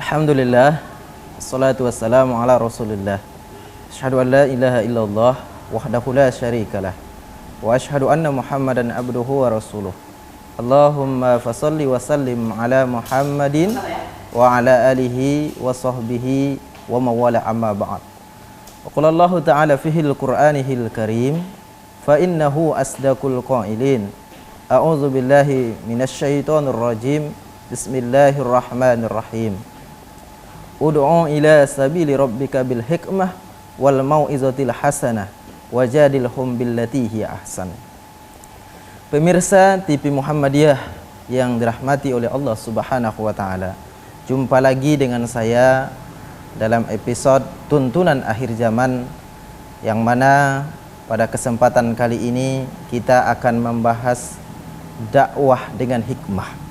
Alhamdulillah, assalatu wassalamu ala rasulillah. Asyhadu an la ilaha illallah wahdahu la syarikalah, wa asyhadu anna muhammadan abduhu wa rasuluh. Allahumma fasalli wa sallim ala muhammadin wa ala alihi wa sahbihi wa mawala amma ba'd. Wa qala Allah ta'ala fihil qur'anihil karim, fa innahu asdaqul qailin. A'udzu billahi minasy syaithanir rajim. Bismillahirrahmanirrahim. Ud'u ila sabili rabbika bil hikmah wal mau'izatil hasanah wajadilhum billati hiya ahsan. Pemirsa TV Muhammadiyah yang dirahmati oleh Allah Subhanahu wa taala, jumpa lagi dengan saya dalam episode tuntunan akhir zaman, yang mana pada kesempatan kali ini kita akan membahas dakwah dengan hikmah.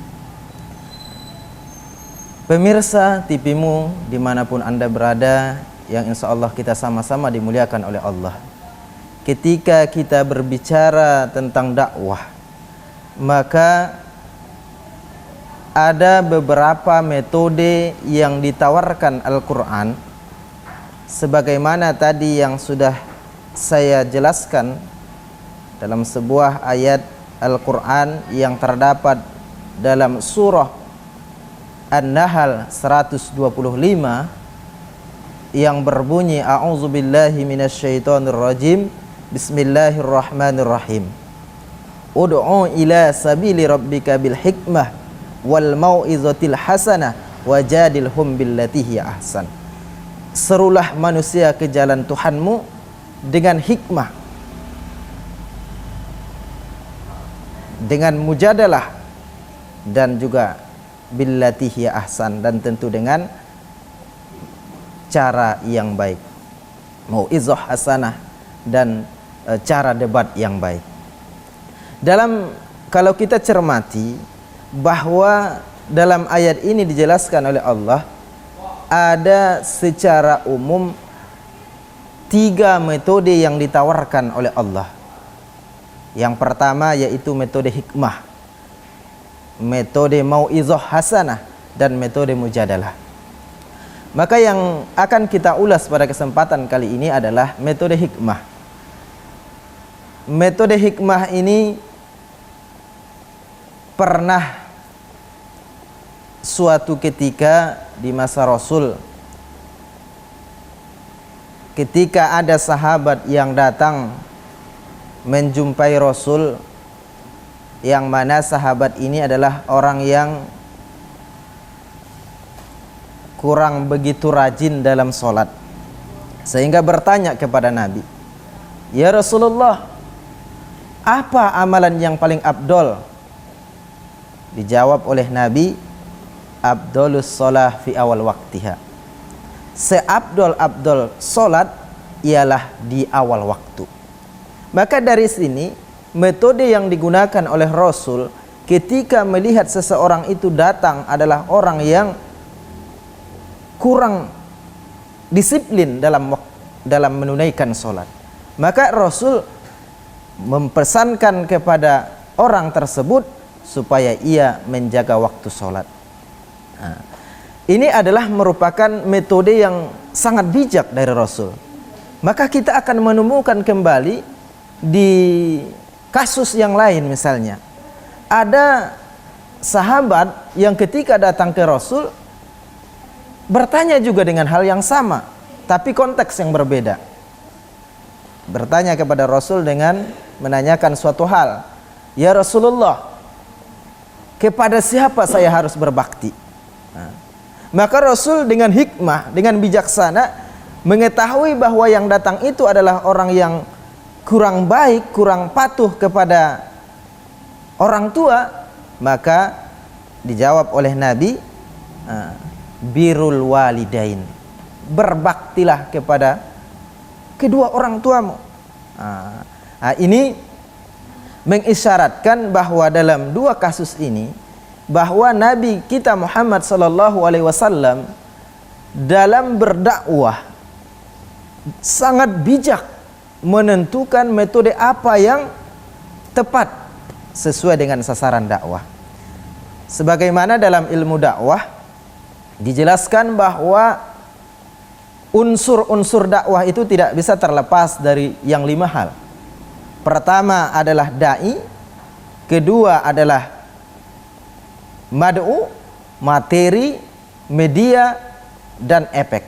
Pemirsa TV-mu dimanapun Anda berada, yang insya Allah kita sama-sama dimuliakan oleh Allah. Ketika kita berbicara tentang dakwah, maka ada beberapa metode yang ditawarkan Al-Quran, sebagaimana tadi yang sudah saya jelaskan dalam sebuah ayat Al-Quran yang terdapat dalam surah An-Nahl 125 yang berbunyi a'udzubillahi minasyaitonir rajim, bismillahirrahmanirrahim. Ud'u ila sabili rabbika bil hikmah wal mau'izatil hasanah wajadilhum billati hiya ahsan. Serulah manusia ke jalan Tuhanmu dengan hikmah, dengan mujadalah, dan juga billati hiya ahsan, dan tentu dengan cara yang baik, mau'izah hasanah, dan cara debat yang baik. Kalau kita cermati bahwa dalam ayat ini dijelaskan oleh Allah, ada secara umum 3 metode yang ditawarkan oleh Allah. Yang pertama yaitu metode hikmah, metode mau'izah hasanah, dan metode mujadalah. Maka yang akan kita ulas pada kesempatan kali ini adalah metode hikmah. Metode hikmah ini pernah suatu ketika di masa Rasul, ketika ada sahabat yang datang menjumpai Rasul, yang mana sahabat ini adalah orang yang kurang begitu rajin dalam sholat, sehingga bertanya kepada Nabi, "Ya Rasulullah, apa amalan yang paling abdol?" Dijawab oleh Nabi, "Abdolus sholah fi awal waktiha." Seabdol-abdol sholat ialah di awal waktu. Maka dari sini metode yang digunakan oleh Rasul ketika melihat seseorang itu datang adalah orang yang kurang disiplin dalam menunaikan sholat, maka Rasul mempesankan kepada orang tersebut supaya ia menjaga waktu sholat. Nah, ini adalah merupakan metode yang sangat bijak dari Rasul. Maka kita akan menemukan kembali di kasus yang lain, misalnya ada sahabat yang ketika datang ke Rasul bertanya juga dengan hal yang sama, tapi konteks yang berbeda. Bertanya kepada Rasul dengan menanyakan suatu hal, "Ya Rasulullah, kepada siapa saya harus berbakti?" Nah, maka Rasul dengan hikmah, dengan bijaksana mengetahui bahwa yang datang itu adalah orang yang kurang baik, kurang patuh kepada orang tua, maka dijawab oleh Nabi, birrul walidain, berbaktilah kepada kedua orang tuamu. Ini mengisyaratkan bahwa dalam 2 kasus ini, bahwa Nabi kita Muhammad sallallahu alaihi wasallam dalam berdakwah sangat bijak menentukan metode apa yang tepat sesuai dengan sasaran dakwah. Sebagaimana dalam ilmu dakwah dijelaskan bahwa unsur-unsur dakwah itu tidak bisa terlepas dari yang 5 hal. Pertama adalah dai, kedua adalah mad'u, materi, media, dan efek.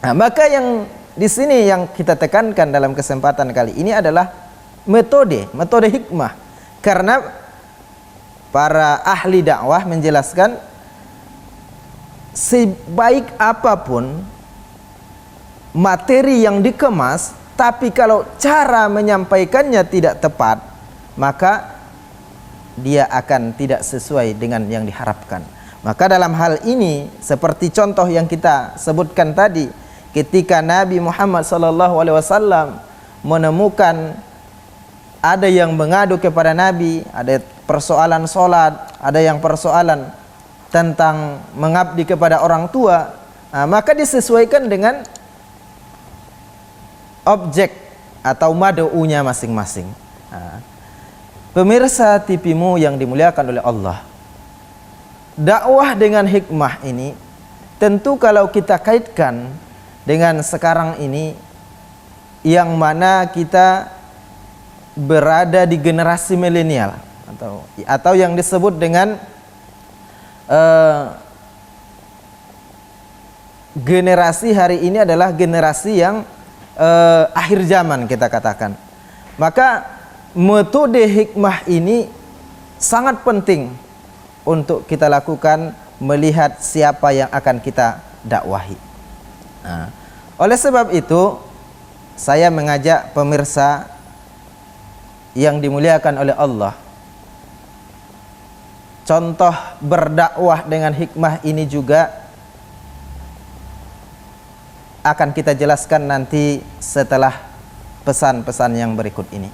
Nah, maka yang di sini yang kita tekankan dalam kesempatan kali ini adalah metode hikmah. Karena para ahli dakwah menjelaskan sebaik apapun materi yang dikemas, tapi kalau cara menyampaikannya tidak tepat, maka dia akan tidak sesuai dengan yang diharapkan. Maka dalam hal ini, seperti contoh yang kita sebutkan tadi, ketika Nabi Muhammad SAW menemukan ada yang mengadu kepada Nabi, ada persoalan sholat, ada yang persoalan tentang mengabdi kepada orang tua, maka disesuaikan dengan objek atau mad'unya masing-masing. Pemirsa TV-mu yang dimuliakan oleh Allah, dakwah dengan hikmah ini tentu kalau kita kaitkan dengan sekarang ini, yang mana kita berada di generasi milenial atau yang disebut dengan generasi hari ini adalah generasi yang akhir zaman kita katakan. Maka metode hikmah ini sangat penting untuk kita lakukan, melihat siapa yang akan kita dakwahi. Oleh sebab itu, saya mengajak pemirsa yang dimuliakan oleh Allah, contoh berdakwah dengan hikmah ini juga akan kita jelaskan nanti setelah pesan-pesan yang berikut ini.